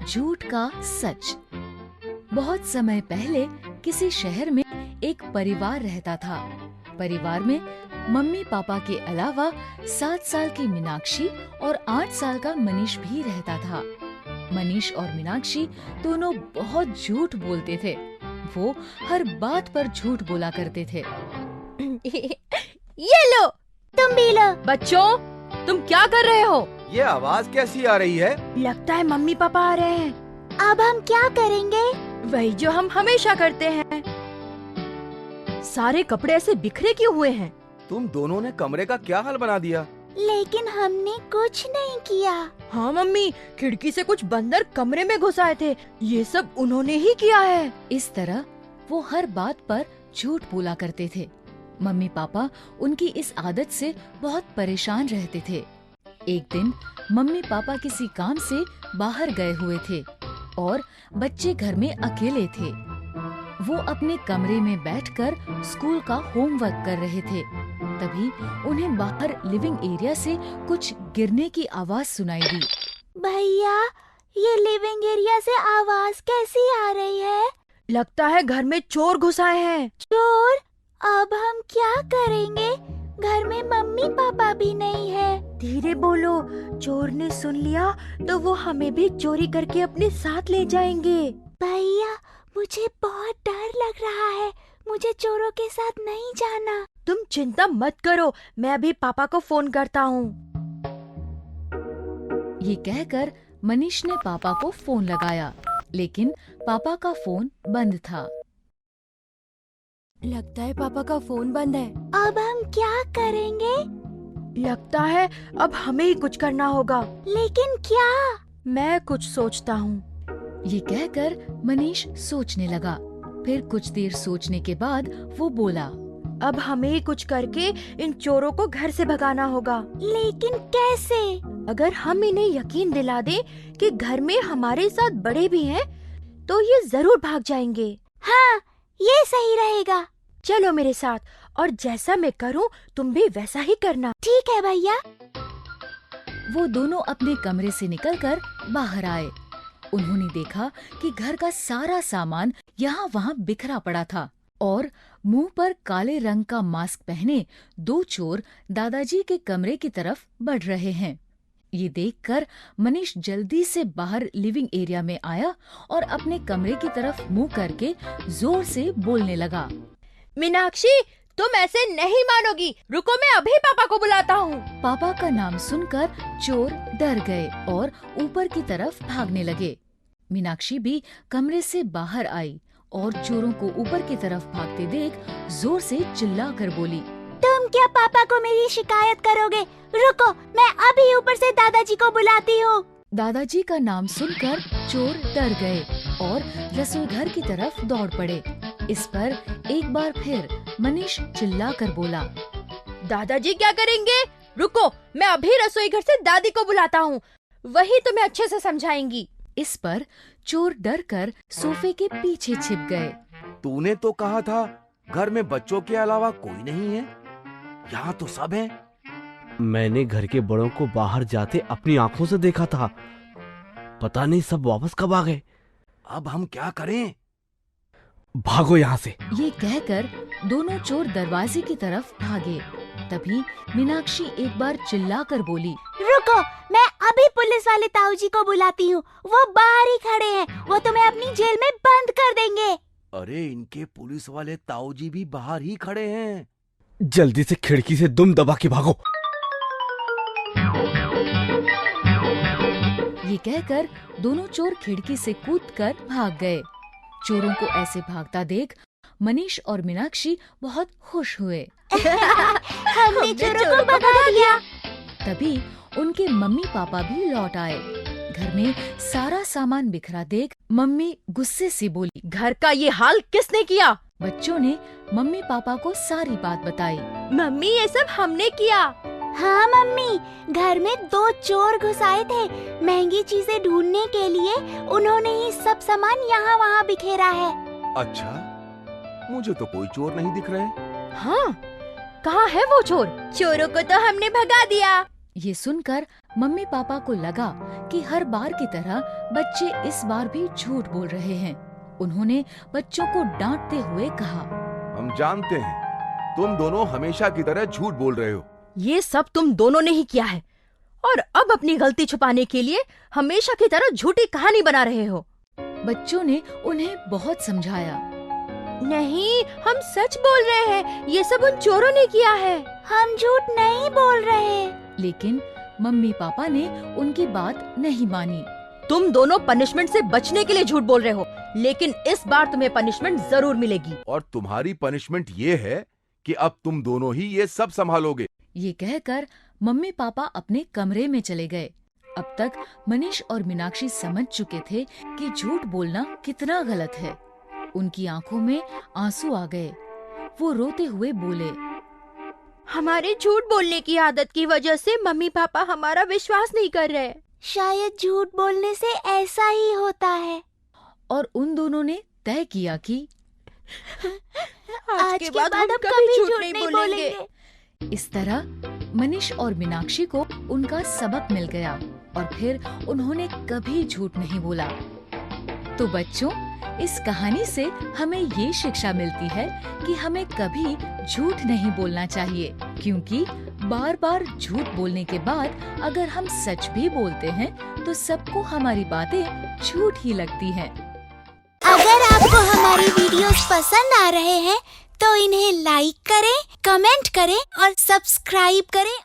झूठ का सच। बहुत समय पहले किसी शहर में एक परिवार रहता था। परिवार में मम्मी पापा के अलावा 7 साल की मीनाक्षी और 8 साल का मनीष भी रहता था। मनीष और मीनाक्षी दोनों बहुत झूठ बोलते थे। वो हर बात पर झूठ बोला करते थे। ये लो, तुम भी लो। बच्चों, तुम क्या कर रहे हो? ये आवाज कैसी आ रही है? लगता है मम्मी पापा आ रहे हैं। अब हम क्या करेंगे? वही जो हम हमेशा करते हैं। सारे कपड़े ऐसे बिखरे क्यों हुए हैं? तुम दोनों ने कमरे का क्या हाल बना दिया? लेकिन हमने कुछ नहीं किया। हाँ मम्मी, खिड़की से कुछ बंदर कमरे में घुस आए थे। ये सब उन्होंने ही किया है। इस तरह वो हर बात पर झूठ बोला करते थे। मम्मी पापा उनकी इस आदत से बहुत परेशान रहते थे। एक दिन मम्मी पापा किसी काम से बाहर गए हुए थे और बच्चे घर में अकेले थे। वो अपने कमरे में बैठकर स्कूल का होमवर्क कर रहे थे। तभी उन्हें बाहर लिविंग एरिया से कुछ गिरने की आवाज सुनाई दी। भैया, ये लिविंग एरिया से आवाज कैसी आ रही है? लगता है घर में चोर घुस आए हैं। चोर? अब हम क्या करेंगे? घर में मम्मी पापा भी नहीं है। धीरे बोलो, चोर ने सुन लिया तो वो हमें भी चोरी करके अपने साथ ले जाएंगे। भैया, मुझे बहुत डर लग रहा है। मुझे चोरों के साथ नहीं जाना। तुम चिंता मत करो, मैं अभी पापा को फोन करता हूँ। ये कहकर मनीष ने पापा को फोन लगाया, लेकिन पापा का फोन बंद था। लगता है पापा का फोन बंद है। अब हम क्या करेंगे? लगता है अब हमें ही कुछ करना होगा। लेकिन क्या? मैं कुछ सोचता हूँ। ये कहकर मनीष सोचने लगा। फिर कुछ देर सोचने के बाद वो बोला, अब हमें ही कुछ करके इन चोरों को घर से भगाना होगा। लेकिन कैसे? अगर हम इन्हें यकीन दिला दें कि घर में हमारे साथ बड़े भी हैं, तो ये जरूर भाग जाएंगे। हाँ, ये सही रहेगा। चलो मेरे साथ, और जैसा मैं करूं तुम भी वैसा ही करना। ठीक है भैया। वो दोनों अपने कमरे से निकलकर बाहर आए। उन्होंने देखा कि घर का सारा सामान यहाँ वहाँ बिखरा पड़ा था और मुंह पर काले रंग का मास्क पहने 2 चोर दादाजी के कमरे की तरफ बढ़ रहे हैं। ये देखकर मनीष जल्दी से बाहर लिविंग एरिया में आया और अपने कमरे की तरफ मुंह करके जोर से बोलने लगा। मीनाक्षी, तुम ऐसे नहीं मानोगी। रुको, मैं अभी पापा को बुलाता हूँ। पापा का नाम सुनकर चोर डर गए और ऊपर की तरफ भागने लगे। मीनाक्षी भी कमरे से बाहर आई और चोरों को ऊपर की तरफ भागते देख जोर से चिल्लाकर बोली, तुम क्या पापा को मेरी शिकायत करोगे? रुको, मैं अभी ऊपर से दादाजी को बुलाती हूँ। दादाजी का नाम सुनकर चोर डर गए और रसोई घर की तरफ दौड़ पड़े। इस पर एक बार फिर मनीष चिल्लाकर बोला, दादाजी क्या करेंगे? रुको, मैं अभी रसोई घर से दादी को बुलाता हूँ। वही तुम्हें अच्छे से समझाएंगी। इस पर चोर डरकर सोफे के पीछे छिप गए। तूने तो कहा था घर में बच्चों के अलावा कोई नहीं है। यहाँ तो सब हैं। मैंने घर के बड़ों को बाहर जाते अपनी आंखों से देखा था। पता नहीं सब वापस कब आ गए। अब हम क्या करें? भागो यहाँ से। ये कहकर दोनों चोर दरवाजे की तरफ भागे। तभी मीनाक्षी एक बार चिल्लाकर बोली, रुको, मैं अभी पुलिस वाले ताऊजी को बुलाती हूँ। वो बाहर ही खड़े हैं। वो तुम्हें अपनी जेल में बंद कर देंगे। अरे, इनके पुलिस वाले ताऊजी भी बाहर ही खड़े हैं। जल्दी से खिड़की से दुम दबा के भागो। ये कहकर दोनों चोर खिड़की से कूदकर भाग गए। चोरों को ऐसे भागता देख मनीष और मीनाक्षी बहुत खुश हुए। हमने चोरों को भगा दिया। तभी उनके मम्मी पापा भी लौट आए। घर में सारा सामान बिखरा देख मम्मी गुस्से से बोली, घर का ये हाल किसने किया? बच्चों ने मम्मी पापा को सारी बात बताई। मम्मी, ये सब हमने किया। हाँ मम्मी, घर में 2 चोर घुस आए थे। महंगी चीजें ढूंढने के लिए उन्होंने ही सब सामान यहाँ वहाँ बिखेरा है। अच्छा, मुझे तो कोई चोर नहीं दिख रहे। हाँ, कहाँ है वो चोर? चोरों को तो हमने भगा दिया। ये सुनकर मम्मी पापा को लगा कि हर बार की तरह बच्चे इस बार भी झूठ बोल रहे हैं। उन्होंने बच्चों को डांटते हुए कहा, हम जानते हैं तुम दोनों हमेशा की तरह झूठ बोल रहे हो। ये सब तुम दोनों ने ही किया है और अब अपनी गलती छुपाने के लिए हमेशा की तरह झूठी कहानी बना रहे हो। बच्चों ने उन्हें बहुत समझाया। नहीं, हम सच बोल रहे हैं, ये सब उन चोरों ने किया है। हम झूठ नहीं बोल रहे। लेकिन मम्मी पापा ने उनकी बात नहीं मानी। तुम दोनों पनिशमेंट से बचने के लिए झूठ बोल रहे हो, लेकिन इस बार तुम्हें पनिशमेंट जरूर मिलेगी। और तुम्हारी पनिशमेंट ये है कि अब तुम दोनों ही ये सब संभालोगे। ये कहकर मम्मी पापा अपने कमरे में चले गए। अब तक मनीष और मीनाक्षी समझ चुके थे कि झूठ बोलना कितना गलत है। उनकी आंखों में आंसू आ गए। वो रोते हुए बोले, हमारे झूठ बोलने की आदत की वजह से मम्मी पापा हमारा विश्वास नहीं कर रहे। शायद झूठ बोलने से ऐसा ही होता है। और उन दोनों ने तय किया कि आज के बाद हम कभी झूठ नहीं बोलेंगे। इस तरह मनीष और मीनाक्षी को उनका सबक मिल गया और फिर उन्होंने कभी झूठ नहीं बोला। तो बच्चों, इस कहानी से हमें ये शिक्षा मिलती है कि हमें कभी झूठ नहीं बोलना चाहिए, क्योंकि बार बार झूठ बोलने के बाद अगर हम सच भी बोलते हैं तो सबको हमारी बातें झूठ ही लगती हैं। अगर आपको हमारी वीडियोस पसंद आ रहे हैं तो इन्हें लाइक करें, कमेंट करें और सब्सक्राइब करें।